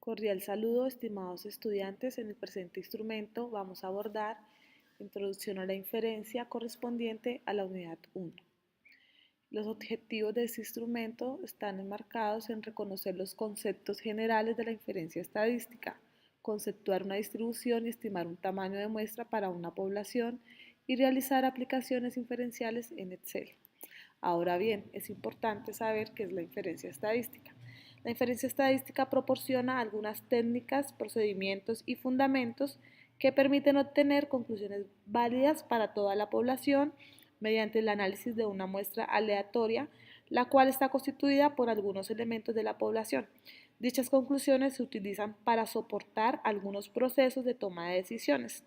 Cordial saludo, estimados estudiantes. En el presente instrumento vamos a abordar Introducción a la inferencia correspondiente a la unidad 1. Los objetivos de este instrumento están enmarcados en reconocer los conceptos generales de la inferencia estadística, conceptuar una distribución y estimar un tamaño de muestra para una población y realizar aplicaciones inferenciales en Excel. Ahora bien, es importante saber qué es la inferencia estadística. La inferencia estadística proporciona algunas técnicas, procedimientos y fundamentos que permiten obtener conclusiones válidas para toda la población mediante el análisis de una muestra aleatoria, la cual está constituida por algunos elementos de la población. Dichas conclusiones se utilizan para soportar algunos procesos de toma de decisiones.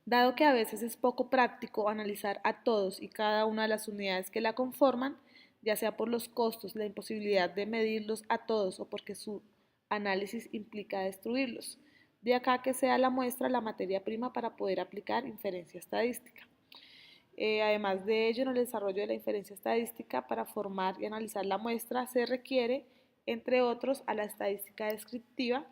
Dado que a veces es poco práctico analizar a todos y cada una de las unidades que la conforman, ya sea por los costos, la imposibilidad de medirlos a todos o porque su análisis implica destruirlos. De acá que sea la muestra la materia prima para poder aplicar inferencia estadística. Además de ello, en el desarrollo de la inferencia estadística, para formar y analizar la muestra se requiere, entre otros, a la estadística descriptiva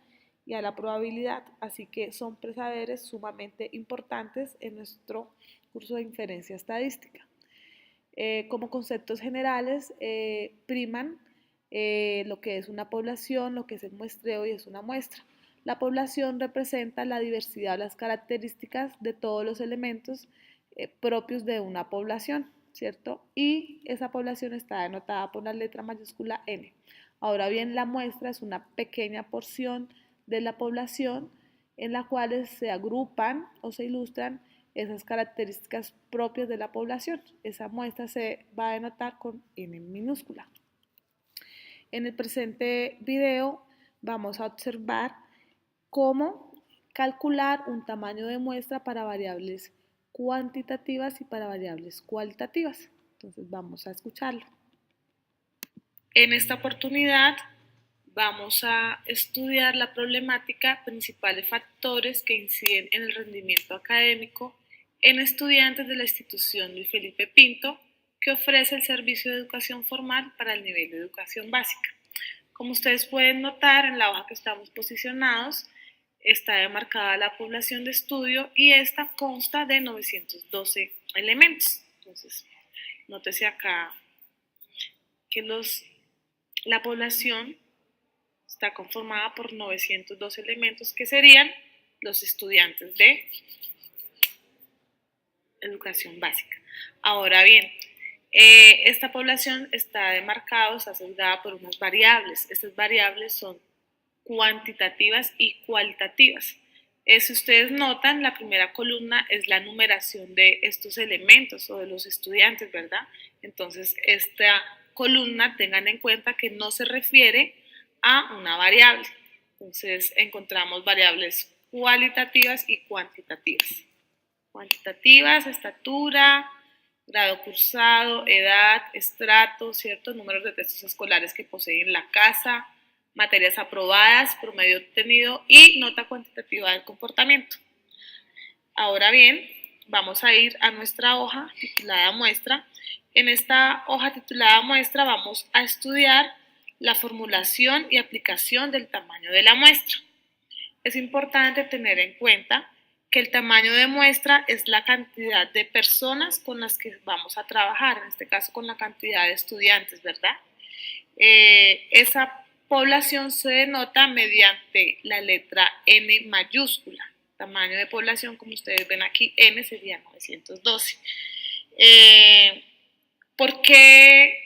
y a la probabilidad, así que son presaberes sumamente importantes en nuestro curso de inferencia estadística. Como conceptos generales, priman lo que es una población, lo que es el muestreo y es una muestra. La población representa la diversidad, las características de todos los elementos propios de una población, ¿cierto? Y esa población está denotada por la letra mayúscula N. Ahora bien, la muestra es una pequeña porción de la población en la cual se agrupan o se ilustran esas características propias de la población. Esa muestra se va a denotar con N minúscula. En el presente video vamos a observar cómo calcular un tamaño de muestra para variables cuantitativas y para variables cualitativas. Entonces vamos a escucharlo. En esta oportunidad vamos a estudiar la problemática principales factores que inciden en el rendimiento académico en estudiantes de la institución Luis Felipe Pinto, que ofrece el servicio de educación formal para el nivel de educación básica. Como ustedes pueden notar en la hoja que estamos posicionados, está demarcada la población de estudio y esta consta de 912 elementos. Entonces, nótese acá que la población está conformada por 912 elementos que serían los estudiantes de educación básica. Ahora bien, esta población está demarcada, está asegurada por unas variables. Estas variables son cuantitativas y cualitativas. Si ustedes notan, la primera columna es la numeración de estos elementos o de los estudiantes, ¿verdad? Entonces, esta columna, tengan en cuenta que no se refiere a una variable. Entonces, encontramos variables cualitativas y cuantitativas. Cuantitativas, estatura, grado cursado, edad, estrato, ¿cierto? Números de textos escolares que poseen la casa, materias aprobadas, promedio obtenido y nota cuantitativa del comportamiento. Ahora bien, vamos a ir a nuestra hoja titulada muestra. En esta hoja titulada muestra vamos a estudiar la formulación y aplicación del tamaño de la muestra. Es importante tener en cuenta que el tamaño de muestra es la cantidad de personas con las que vamos a trabajar, en este caso con la cantidad de estudiantes, ¿verdad? Esa población se denota mediante la letra N mayúscula. Tamaño de población, como ustedes ven aquí, N sería 912. ¿Por qué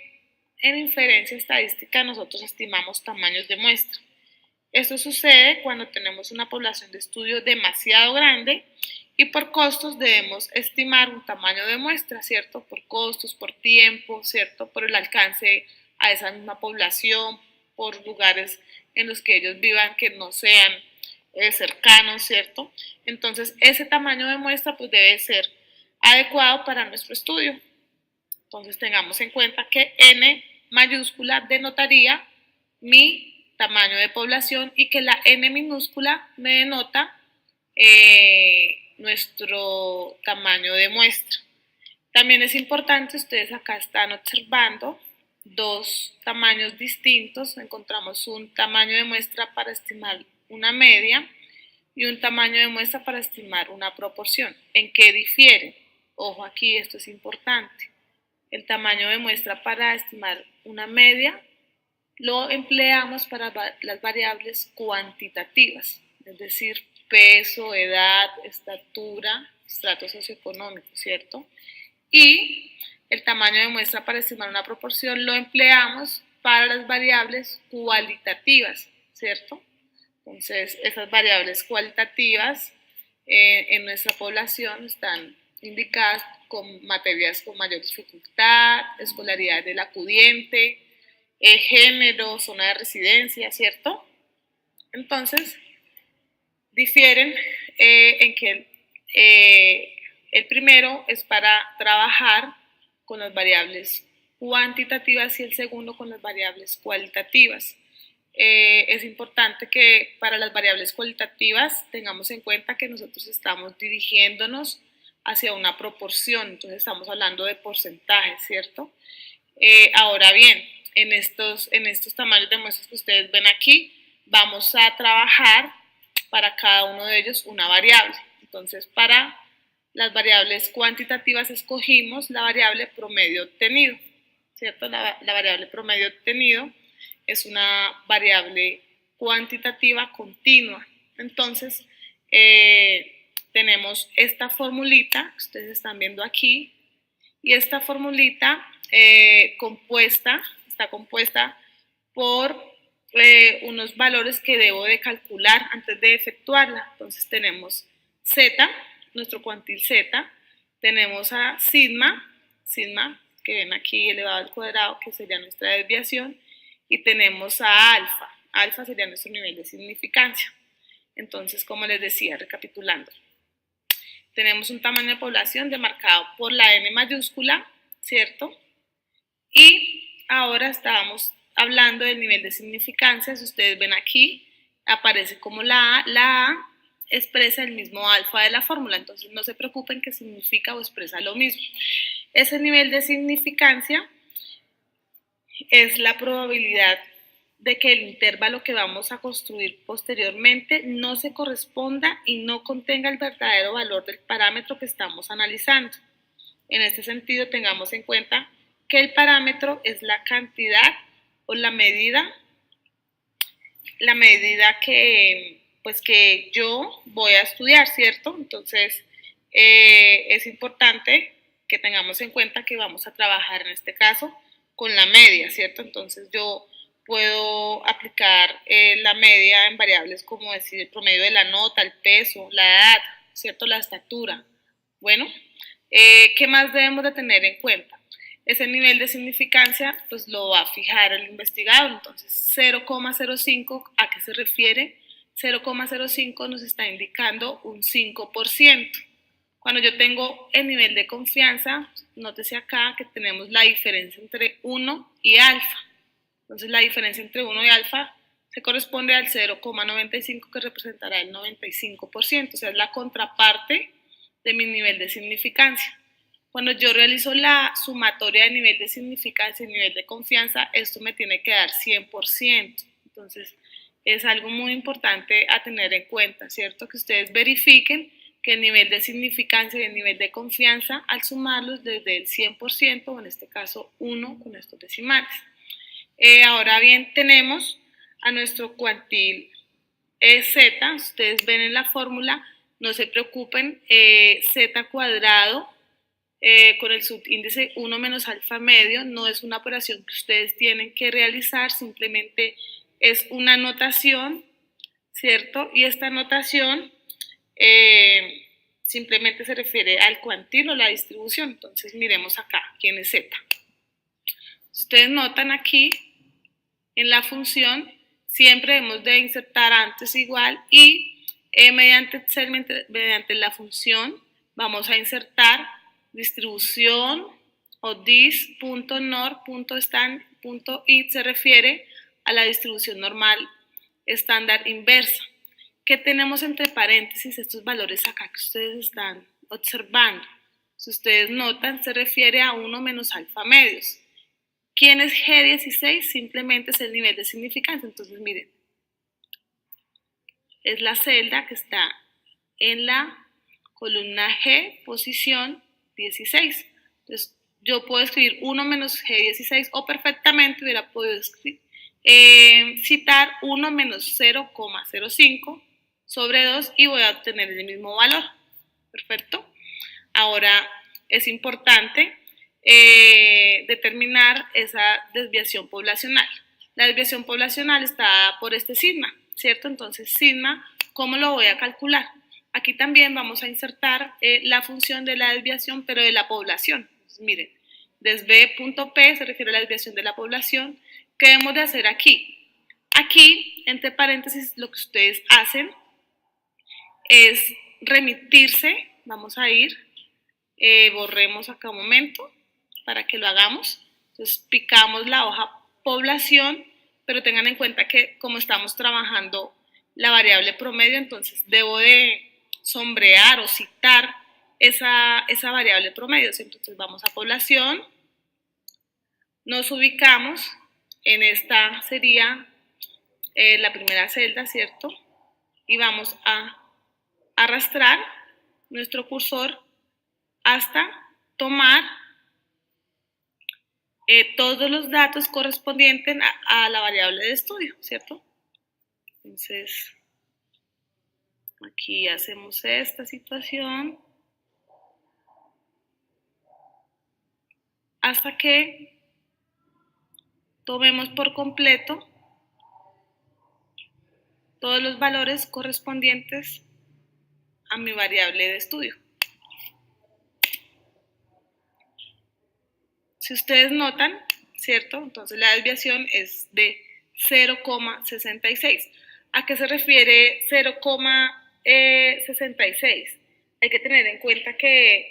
en inferencia estadística nosotros estimamos tamaños de muestra? Esto sucede cuando tenemos una población de estudio demasiado grande y por costos debemos estimar un tamaño de muestra, ¿cierto? Por costos, por tiempo, ¿cierto? Por el alcance a esa misma población, por lugares en los que ellos vivan que no sean cercanos, ¿cierto? Entonces, ese tamaño de muestra pues debe ser adecuado para nuestro estudio. Entonces, tengamos en cuenta que N mayúscula denotaría mi tamaño de población y que la N minúscula me denota nuestro tamaño de muestra. También es importante, ustedes acá están observando dos tamaños distintos. Encontramos un tamaño de muestra para estimar una media y un tamaño de muestra para estimar una proporción. ¿En qué difieren? Ojo aquí, esto es importante. El tamaño de muestra para estimar una media lo empleamos para las variables cuantitativas, es decir, peso, edad, estatura, estrato socioeconómico, ¿cierto? Y el tamaño de muestra para estimar una proporción lo empleamos para las variables cualitativas, ¿cierto? Entonces, esas variables cualitativas en nuestra población están indicadas con materias con mayor dificultad, escolaridad del acudiente, género, zona de residencia, ¿cierto? Entonces, difieren en que el primero es para trabajar con las variables cuantitativas y el segundo con las variables cualitativas. Es importante que para las variables cualitativas tengamos en cuenta que nosotros estamos dirigiéndonos hacia una proporción, entonces estamos hablando de porcentajes, ¿cierto? Ahora bien, en estos tamaños de muestras que ustedes ven aquí, vamos a trabajar para cada uno de ellos una variable. Entonces, para las variables cuantitativas escogimos la variable promedio obtenido, ¿cierto? La variable promedio obtenido es una variable cuantitativa continua. Entonces, tenemos esta formulita que ustedes están viendo aquí, y esta formulita está compuesta por unos valores que debo de calcular antes de efectuarla. Entonces tenemos Z, nuestro cuantil Z, tenemos a sigma que ven aquí elevado al cuadrado, que sería nuestra desviación, y tenemos a alfa sería nuestro nivel de significancia. Entonces, como les decía, recapitulando, tenemos un tamaño de población demarcado por la N mayúscula, ¿cierto? Y ahora estábamos hablando del nivel de significancia. Si ustedes ven aquí, aparece como la A expresa el mismo alfa de la fórmula, entonces no se preocupen que significa o expresa lo mismo. Ese nivel de significancia es la probabilidad de que el intervalo que vamos a construir posteriormente no se corresponda y no contenga el verdadero valor del parámetro que estamos analizando. En este sentido, tengamos en cuenta que el parámetro es la cantidad o la medida que yo voy a estudiar, ¿cierto? Entonces, es importante que tengamos en cuenta que vamos a trabajar en este caso con la media, ¿cierto? Entonces, yo puedo aplicar la media en variables como decir el promedio de la nota, el peso, la edad, ¿cierto? La estatura. Bueno, ¿qué más debemos de tener en cuenta? Ese nivel de significancia pues lo va a fijar el investigador. Entonces 0,05, ¿a qué se refiere? 0,05 nos está indicando un 5%. Cuando yo tengo el nivel de confianza, nótese acá que tenemos la diferencia entre 1 y alfa. Entonces la diferencia entre 1 y alfa se corresponde al 0,95, que representará el 95%, o sea, es la contraparte de mi nivel de significancia. Cuando yo realizo la sumatoria de nivel de significancia y nivel de confianza, esto me tiene que dar 100%. Entonces, es algo muy importante a tener en cuenta, ¿cierto? Que ustedes verifiquen que el nivel de significancia y el nivel de confianza, al sumarlos desde el 100%, o en este caso 1 con estos decimales. Ahora bien, tenemos a nuestro cuantil Z. Ustedes ven en la fórmula, no se preocupen, Z cuadrado con el subíndice 1 menos alfa medio no es una operación que ustedes tienen que realizar, simplemente es una notación, ¿cierto? Y esta notación simplemente se refiere al cuantil o la distribución. Entonces miremos acá, ¿quién es Z? Ustedes notan aquí en la función siempre debemos de insertar antes igual y mediante la función vamos a insertar distribución o dis.nor.stand.it, se refiere a la distribución normal estándar inversa. ¿Qué tenemos entre paréntesis? Estos valores acá que ustedes están observando. Si ustedes notan, se refiere a 1 menos alfa medios. ¿Quién es G16? Simplemente es el nivel de significancia. Entonces, miren, es la celda que está en la columna G, posición 16. Entonces, yo puedo escribir 1 menos G16 o perfectamente hubiera podido citar 1 menos 0,05 sobre 2 y voy a obtener el mismo valor. Perfecto. Ahora es importante determinar esa desviación poblacional. La desviación poblacional está dada por este sigma, ¿cierto? Entonces, sigma, ¿cómo lo voy a calcular? Aquí también vamos a insertar la función de la desviación, pero de la población. Entonces, miren, desv.p se refiere a la desviación de la población. ¿Qué debemos de hacer aquí? Aquí, entre paréntesis, lo que ustedes hacen es remitirse. Vamos a ir, borremos acá un momento para que lo hagamos. Entonces, picamos la hoja población, pero tengan en cuenta que como estamos trabajando la variable promedio, entonces debo de sombrear o citar esa variable promedio. Entonces vamos a población, nos ubicamos, en esta sería la primera celda, ¿cierto? Y vamos a arrastrar nuestro cursor hasta tomar todos los datos correspondientes a la variable de estudio, ¿cierto? Entonces, aquí hacemos esta situación hasta que tomemos por completo todos los valores correspondientes a mi variable de estudio. Si ustedes notan, ¿cierto? Entonces la desviación es de 0,66. ¿A qué se refiere 0,66? Hay que tener en cuenta que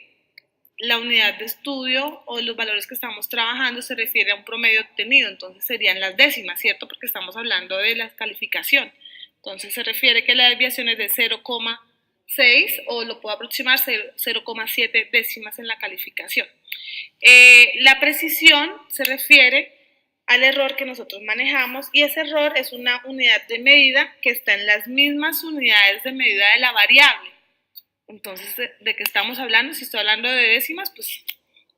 la unidad de estudio o los valores que estamos trabajando se refiere a un promedio obtenido, entonces serían las décimas, ¿cierto? Porque estamos hablando de la calificación. Entonces se refiere que la desviación es de 0,6 o lo puedo aproximar 0,7 décimas en la calificación. La precisión se refiere al error que nosotros manejamos y ese error es una unidad de medida que está en las mismas unidades de medida de la variable. Entonces, ¿de qué estamos hablando? Si estoy hablando de décimas, pues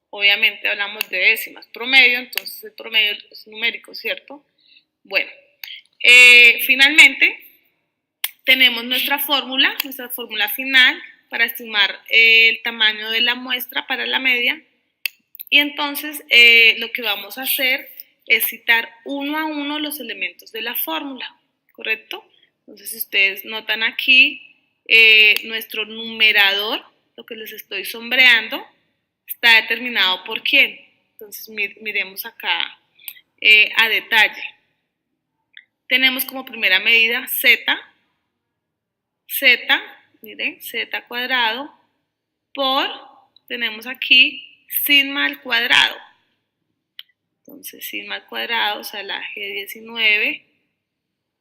obviamente hablamos de décimas. Promedio, entonces el promedio es numérico, ¿cierto? Bueno, finalmente tenemos nuestra fórmula final para estimar el tamaño de la muestra para la media. Y entonces lo que vamos a hacer es citar uno a uno los elementos de la fórmula, ¿correcto? Entonces, si ustedes notan aquí, nuestro numerador, lo que les estoy sombreando, está determinado por quién. Entonces, miremos acá a detalle. Tenemos como primera medida z, miren, z cuadrado, por, tenemos aquí sigma al cuadrado. Entonces, sigma al cuadrado, o sea, la G19,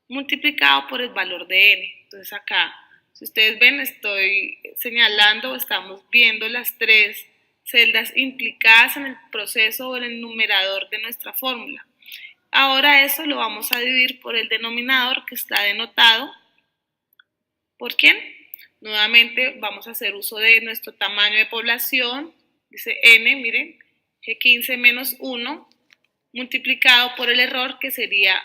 multiplicado por el valor de n. Entonces, acá, si ustedes ven, estoy señalando, estamos viendo las tres celdas implicadas en el proceso o en el numerador de nuestra fórmula. Ahora eso lo vamos a dividir por el denominador que está denotado. ¿Por quién? Nuevamente vamos a hacer uso de nuestro tamaño de población, dice n, miren, G15 menos 1, multiplicado por el error que sería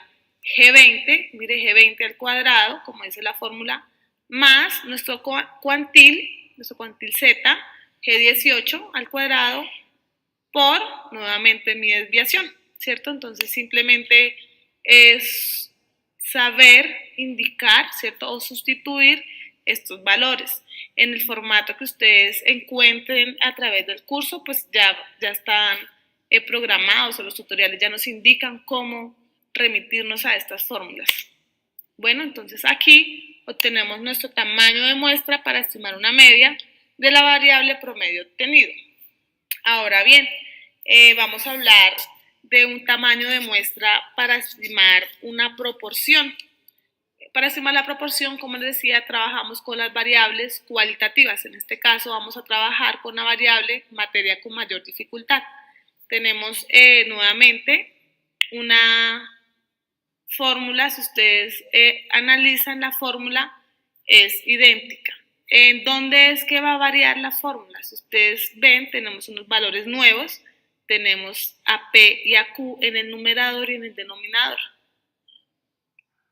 G20, mire, G20 al cuadrado, como dice la fórmula, más nuestro cuantil Z, G18 al cuadrado, por, nuevamente, mi desviación, ¿cierto? Entonces, simplemente es saber indicar, ¿cierto? O sustituir estos valores. En el formato que ustedes encuentren a través del curso, pues ya están programados o los tutoriales ya nos indican cómo remitirnos a estas fórmulas. Bueno, entonces aquí obtenemos nuestro tamaño de muestra para estimar una media de la variable promedio obtenido. Ahora bien, vamos a hablar de un tamaño de muestra para estimar una proporción. Para estimar la proporción, como les decía, trabajamos con las variables cualitativas. En este caso vamos a trabajar con la variable materia con mayor dificultad. tenemos nuevamente una fórmula. Si ustedes analizan la fórmula, es idéntica. ¿En dónde es que va a variar la fórmula? Si ustedes ven, tenemos unos valores nuevos. Tenemos a P y a Q en el numerador y en el denominador.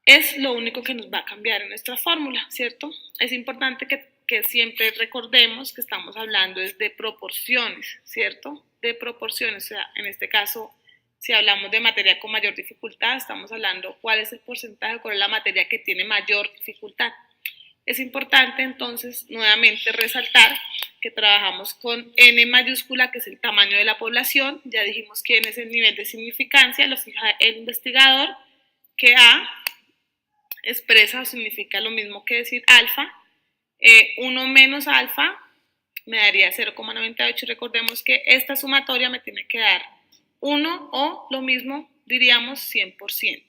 Es lo único que nos va a cambiar en nuestra fórmula, ¿cierto? Es importante que siempre recordemos que estamos hablando de proporciones, ¿cierto? De proporciones, o sea, en este caso, si hablamos de materia con mayor dificultad, estamos hablando cuál es el porcentaje, cuál es la materia que tiene mayor dificultad. Es importante entonces nuevamente resaltar que trabajamos con N mayúscula, que es el tamaño de la población. Ya dijimos que N es el nivel de significancia, lo fija el investigador, que A expresa o significa lo mismo que decir alfa. 1 menos alfa me daría 0,98. Recordemos que esta sumatoria me tiene que dar 1 o lo mismo, diríamos 100%.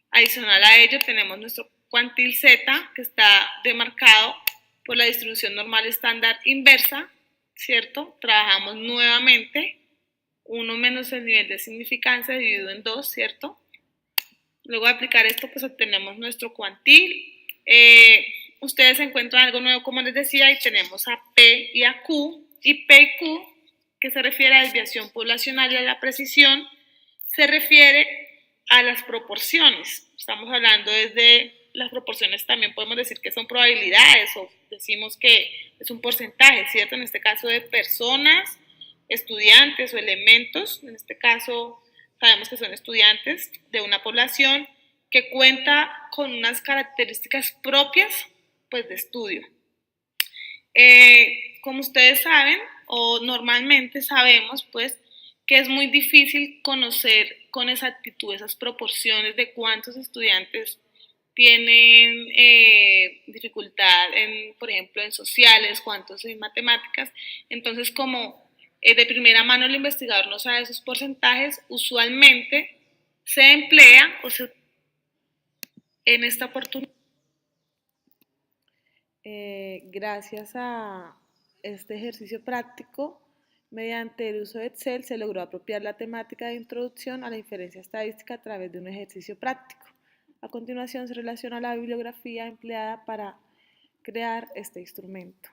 Adicional a ello tenemos nuestro cuantil Z, que está demarcado por la distribución normal estándar inversa, ¿cierto? Trabajamos nuevamente 1 menos el nivel de significancia dividido en 2, ¿cierto? Luego de aplicar esto, pues obtenemos nuestro cuantil. Ustedes encuentran algo nuevo, como les decía, y tenemos a P y a Q. Y P y Q, que se refiere a desviación poblacional y a la precisión, se refiere a las proporciones. Estamos hablando desde las proporciones, también podemos decir que son probabilidades o decimos que es un porcentaje, ¿cierto? En este caso de personas, estudiantes o elementos, en este caso sabemos que son estudiantes de una población que cuenta con unas características propias, pues, de estudio. Como ustedes saben, o normalmente sabemos, pues, que es muy difícil conocer con exactitud esas proporciones de cuántos estudiantes tienen dificultad en, por ejemplo, en sociales, cuántos en matemáticas. Entonces, como de primera mano el investigador no sabe esos porcentajes, usualmente se emplea o se en esta oportunidad. Gracias a este ejercicio práctico, mediante el uso de Excel se logró apropiar la temática de introducción a la inferencia estadística a través de un ejercicio práctico. A continuación se relaciona la bibliografía empleada para crear este instrumento.